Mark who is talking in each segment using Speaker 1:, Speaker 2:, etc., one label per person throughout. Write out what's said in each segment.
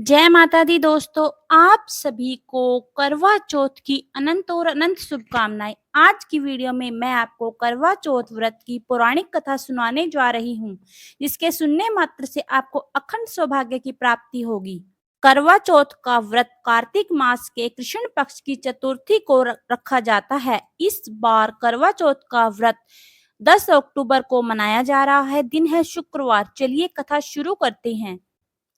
Speaker 1: जय माता दी दोस्तों, आप सभी को करवा चौथ की अनंत और अनंत शुभकामनाएं। आज की वीडियो में मैं आपको करवा चौथ व्रत की पौराणिक कथा सुनाने जा रही हूँ, जिसके सुनने मात्र से आपको अखंड सौभाग्य की प्राप्ति होगी। करवा चौथ का व्रत कार्तिक मास के कृष्ण पक्ष की चतुर्थी को रखा जाता है। इस बार करवा चौथ का व्रत 10 अक्टूबर को मनाया जा रहा है। दिन है शुक्रवार। चलिए कथा शुरू करते हैं।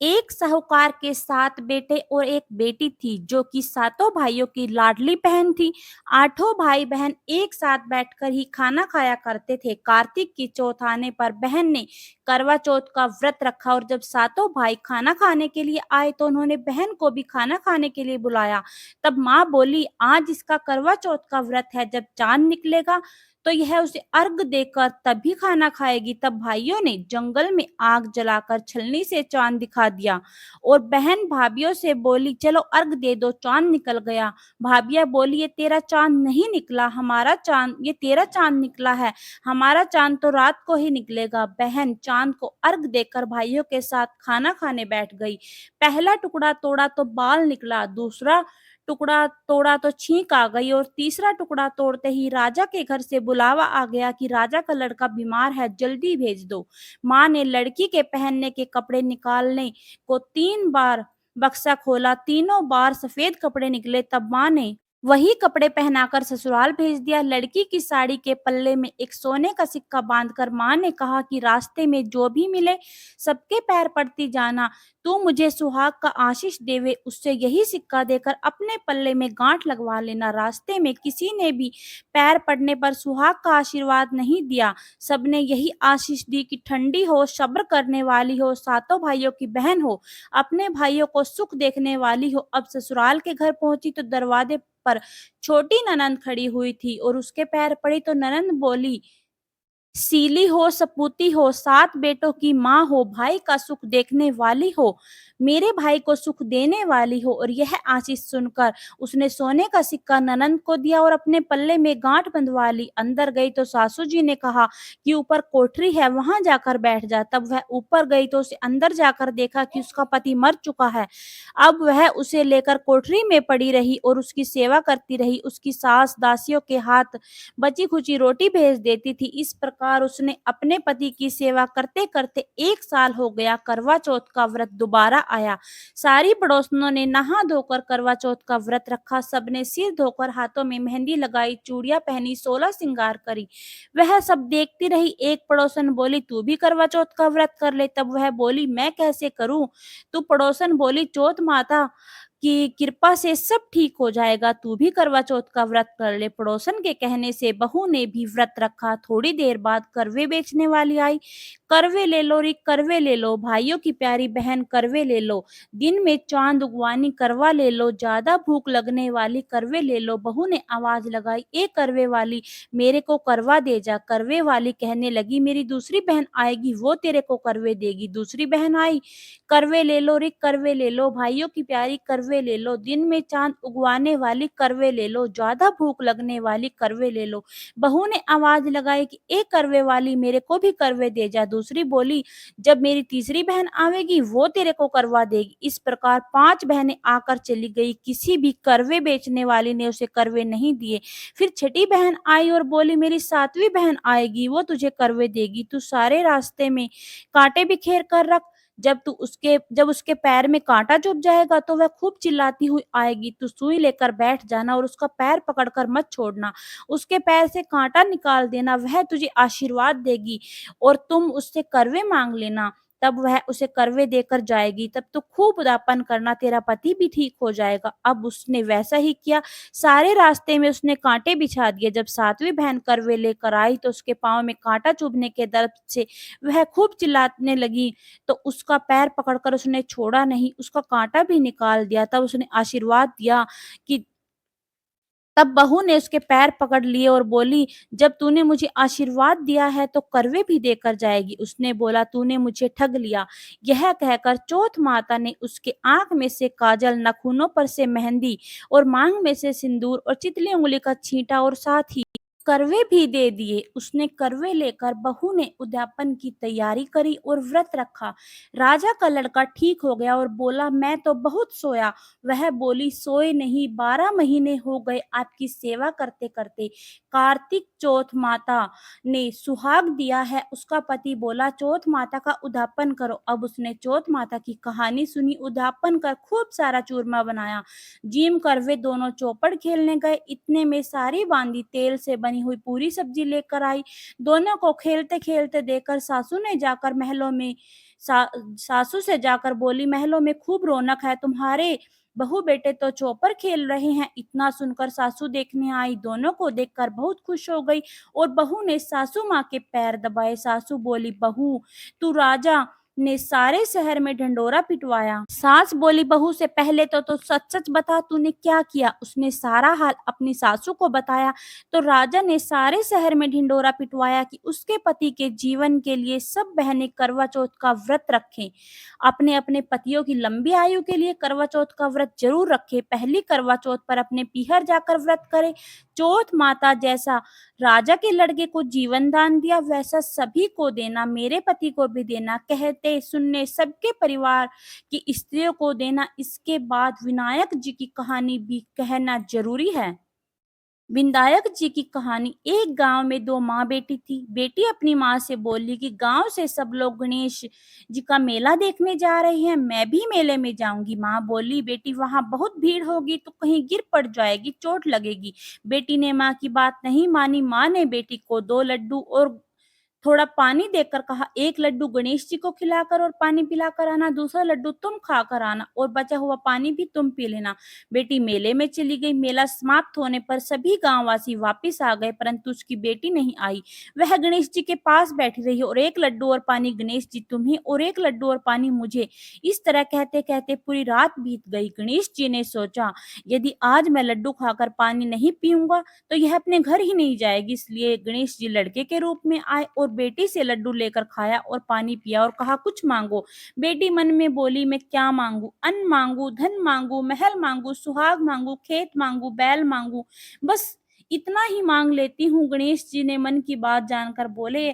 Speaker 1: एक साहूकार के 7 बेटे और एक बेटी थी, जो कि सातों भाइयों की लाडली बहन थी। आठों भाई बहन एक साथ बैठकर ही खाना खाया करते थे। कार्तिक की चौथ आने पर बहन ने करवा चौथ का व्रत रखा और जब सातों भाई खाना खाने के लिए आए तो उन्होंने बहन को भी खाना खाने के लिए बुलाया। तब माँ बोली, आज इसका करवा चौथ का व्रत है, जब चांद निकलेगा तो यह उसे अर्घ देकर तभी खाना खाएगी। तब भाइयों ने जंगल में आग जलाकर छलनी से चांद दिखा दिया और बहन भाभियों से बोली, चलो अर्घ दे दो, चांद निकल गया। भाभियां बोली, ये तेरा चांद नहीं निकला, हमारा चांद, ये तेरा चांद निकला है, हमारा चांद तो रात को ही निकलेगा। बहन चांद को अर्घ देकर भाइयों के साथ खाना खाने बैठ गई। पहला टुकड़ा तोड़ा तो बाल निकला, दूसरा टुकड़ा तोड़ा तो छींक आ गई और तीसरा टुकड़ा तोड़ते ही राजा के घर से बुलावा आ गया कि राजा का लड़का बीमार है, जल्दी भेज दो। माँ ने लड़की के पहनने के कपड़े निकालने को 3 बार बक्सा खोला, तीनों बार सफेद कपड़े निकले। तब माँ ने वही कपड़े पहनाकर ससुराल भेज दिया। लड़की की साड़ी के पल्ले में एक सोने का सिक्का बांधकर माँ ने कहा कि रास्ते में जो भी मिले सबके पैर पड़ती जाना, तू मुझे सुहाग का आशीष देवे उससे यही सिक्का देकर अपने पल्ले में गांठ लगवा लेना। रास्ते में किसी ने भी पैर पड़ने पर सुहाग का आशीर्वाद नहीं दिया, सबने यही आशीष दी कि ठंडी हो, सब्र करने वाली हो, सातों भाइयों की बहन हो, अपने भाइयों को सुख देखने वाली हो। अब ससुराल के घर पहुंची तो दरवाजे पर छोटी ननंद खड़ी हुई थी और उसके पैर पड़ी तो ननंद बोली, सीली हो, सपूती हो, 7 बेटों की माँ हो, भाई का सुख देखने वाली हो, मेरे भाई को सुख देने वाली हो। और यह आशीष सुनकर उसने सोने का सिक्का ननंद को दिया और अपने पल्ले में गांठ बंधवा ली। अंदर गई तो सासू जी ने कहा कि ऊपर कोठरी है, वहां जाकर बैठ जा। तब वह ऊपर गई तो उसे अंदर जाकर देखा कि उसका पति मर चुका है। अब वह उसे लेकर कोठरी में पड़ी रही और उसकी सेवा करती रही। उसकी सास दासियों के हाथ बची खुची रोटी भेज देती थी। इस प्रकार उसने अपने पति की सेवा करते करते 1 साल हो गया। करवा चौथ का व्रत दोबारा आया। सारी पड़ोसनों ने नहा धोकर करवा चौथ का व्रत रखा। सबने सिर धोकर हाथों में मेहंदी लगाई, चूड़ियां पहनी, 16 श्रृंगार करी। वह सब देखती रही। एक पड़ोसन बोली, तू भी करवा चौथ का व्रत कर ले। तब वह बोली, मैं कैसे करूं? तो पड़ोसन बोली, चौथ माता की कृपा से सब ठीक हो जाएगा, तू भी करवा चौथ का व्रत कर ले। पड़ोसन के कहने से बहू ने भी व्रत रखा। थोड़ी देर बाद करवे बेचने वाली आई। करवे ले लो रे, करवे ले लो, भाइयों की प्यारी बहन करवे ले लो, दिन में चांद उगवानी करवा ले लो, ज्यादा भूख लगने वाली करवे ले लो। बहू ने आवाज लगाई, ए करवे वाली, मेरे को करवा दे जा। करवे वाली कहने लगी, मेरी दूसरी बहन आएगी, वो तेरे को करवे देगी। दूसरी बहन आई, करवे ले लो रे, करवे ले लो, भाइयों की प्यारी करवे ले लो, दिन में चांद उगवाने वाली करवे ले लो, ज्यादा भूख लगने वाली करवे ले लो। बहू ने आवाज लगाई कि ए करवे वाली, मेरे को भी करवे दे जा। दूसरी बोली, जब मेरी तीसरी बहन आवेगी वो तेरे को करवा देगी। इस प्रकार 5 बहनें आकर चली गई, किसी भी करवे बेचने वाली ने उसे करवे नहीं दिए। फिर छठी बहन आई और बोली, मेरी 7वीं बहन आएगी, वो तुझे करवे देगी। तू सारे रास्ते में कांटे बिखेर कर रख, जब उसके पैर में कांटा चुभ जाएगा तो वह खूब चिल्लाती हुई आएगी। तू सुई लेकर बैठ जाना और उसका पैर पकड़कर मत छोड़ना, उसके पैर से कांटा निकाल देना, वह तुझे आशीर्वाद देगी और तुम उससे करवे मांग लेना, तब वह उसे करवे देकर जाएगी। तब तो खूब उदापन करना, तेरा पति भी ठीक हो जाएगा। अब उसने वैसा ही किया। सारे रास्ते में उसने कांटे बिछा दिए। जब 7वीं बहन करवे लेकर आई तो उसके पांव में कांटा चुभने के दर्द से वह खूब चिल्लाने लगी, तो उसका पैर पकड़कर उसने छोड़ा नहीं, उसका कांटा भी निकाल दिया। तब उसने आशीर्वाद दिया कि तब बहू ने उसके पैर पकड़ लिए और बोली, जब तूने मुझे आशीर्वाद दिया है तो करवे भी देकर जाएगी। उसने बोला, तूने मुझे ठग लिया। यह कहकर चौथ माता ने उसके आंख में से काजल, नाखूनों पर से मेहंदी और मांग में से सिंदूर और चितली उंगली का छींटा और साथ ही करवे भी दे दिए। उसने करवे लेकर बहू ने उद्यापन की तैयारी करी और व्रत रखा। राजा का लड़का ठीक हो गया और बोला, मैं तो बहुत सोया। वह बोली, सोए नहीं, 12 महीने हो गए आपकी सेवा करते करते। कार्तिक चौथ माता ने सुहाग दिया है। उसका पति बोला, चौथ माता का उद्यापन करो। अब उसने चौथ माता की कहानी सुनी, उद्यापन कर खूब सारा चूरमा बनाया। जिम करवे दोनों चौपड़ खेलने गए। इतने में सारी बांदी तेल से बनी हुई पूरी सब्जी लेकर आई। दोनों को खेलते खेलते देखकर सासू ने जाकर महलों में सासू से जाकर बोली, महलों में खूब रौनक है, तुम्हारे बहू बेटे तो चौपर खेल रहे हैं। इतना सुनकर सासू देखने आई। दोनों को देखकर बहुत खुश हो गई और बहू ने सासू माँ के पैर दबाए। सासू बोली, बहू तू राजा ने सारे शहर में ढंडोरा पिटवाया। सास बोली, बहू से पहले तो सच सच बता, तूने क्या किया। उसने सारा हाल अपनी सासू को बताया तो राजा ने सारे शहर में ढिंडोरा पिटवाया कि उसके पति के जीवन के लिए सब बहनें करवा चौथ का व्रत रखें। अपने अपने पतियों की लंबी आयु के लिए करवा चौथ का व्रत जरूर रखें। पहली करवा चौथ पर अपने पीहर जाकर व्रत करें। चौथ माता जैसा राजा के लड़के को जीवन दान दिया वैसा सभी को देना, मेरे पति को भी देना। कहते सुनने सबके परिवार की स्त्रियों को देना। इसके बाद विनायक जी की कहानी भी कहना जरूरी है। विनायक जी की कहानी। एक गांव में दो माँ बेटी थी। बेटी अपनी माँ से बोली कि गांव से सब लोग गणेश जी का मेला देखने जा रहे हैं, मैं भी मेले में जाऊंगी। माँ बोली, बेटी वहां बहुत भीड़ होगी तो कहीं गिर पड़ जाएगी, चोट लगेगी। बेटी ने माँ की बात नहीं मानी। माँ ने बेटी को 2 लड्डू और थोड़ा पानी देकर कहा, एक लड्डू गणेश जी को खिलाकर और पानी पिलाकर आना, दूसरा लड्डू तुम खाकर आना और बचा हुआ पानी भी तुम पी लेना। बेटी मेले में चली गई। मेला समाप्त होने पर सभी गांववासी वापस आ गए, परंतु उसकी बेटी नहीं आई। वह गणेश जी के पास बैठी रही और एक लड्डू और पानी गणेश जी तुम्हें और एक लड्डू और पानी मुझे। इस तरह कहते कहते पूरी रात बीत गई। गणेश जी ने सोचा, यदि आज मैं लड्डू खाकर पानी नहीं पीऊंगा तो यह अपने घर ही नहीं जाएगी। इसलिए गणेश जी लड़के के रूप में आए और बेटी से लड्डू लेकर खाया और पानी पिया और कहा, कुछ मांगो। बेटी मन में बोली, मैं क्या मांगू, अन्न मांगू, धन मांगू, महल मांगू, सुहाग मांगू, खेत मांगू, बैल मांगू, बस इतना ही मांग लेती हूँ। गणेश जी ने मन की बात जानकर बोले,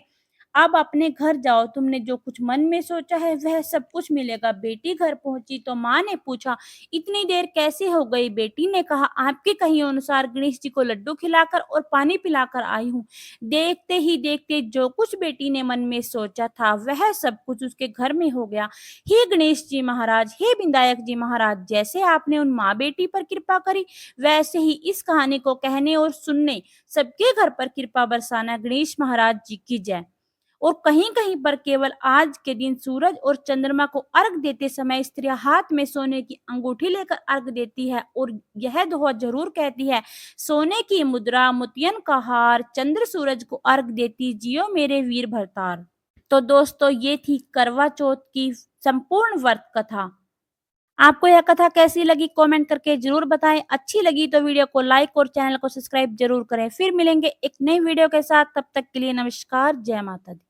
Speaker 1: अब अपने घर जाओ, तुमने जो कुछ मन में सोचा है वह सब कुछ मिलेगा। बेटी घर पहुंची तो माँ ने पूछा, इतनी देर कैसे हो गई। बेटी ने कहा, आपके कही अनुसार गणेश जी को लड्डू खिलाकर और पानी पिलाकर आई हूँ। देखते ही देखते जो कुछ बेटी ने मन में सोचा था वह सब कुछ उसके घर में हो गया। हे गणेश जी महाराज, हे विनायक जी महाराज, जैसे आपने उन माँ बेटी पर कृपा करी वैसे ही इस कहानी को कहने और सुनने सबके घर पर कृपा बरसाना। गणेश महाराज जी की जय। और कहीं-कहीं पर केवल आज के दिन सूरज और चंद्रमा को अर्घ देते समय स्त्रियां हाथ में सोने की अंगूठी लेकर अर्घ देती है और यह दोहा जरूर कहती है, सोने की मुद्रा, मोतियन का हार, चंद्र सूरज को अर्घ देती, जियो मेरे वीर भरतार। तो दोस्तों, ये थी करवा चौथ की संपूर्ण व्रत कथा। आपको यह कथा कैसी लगी कमेंट करके जरूर बताएं। अच्छी लगी तो वीडियो को लाइक और चैनल को सब्सक्राइब जरूर करें। फिर मिलेंगे एक नई वीडियो के साथ, तब तक के लिए नमस्कार, जय माता दी।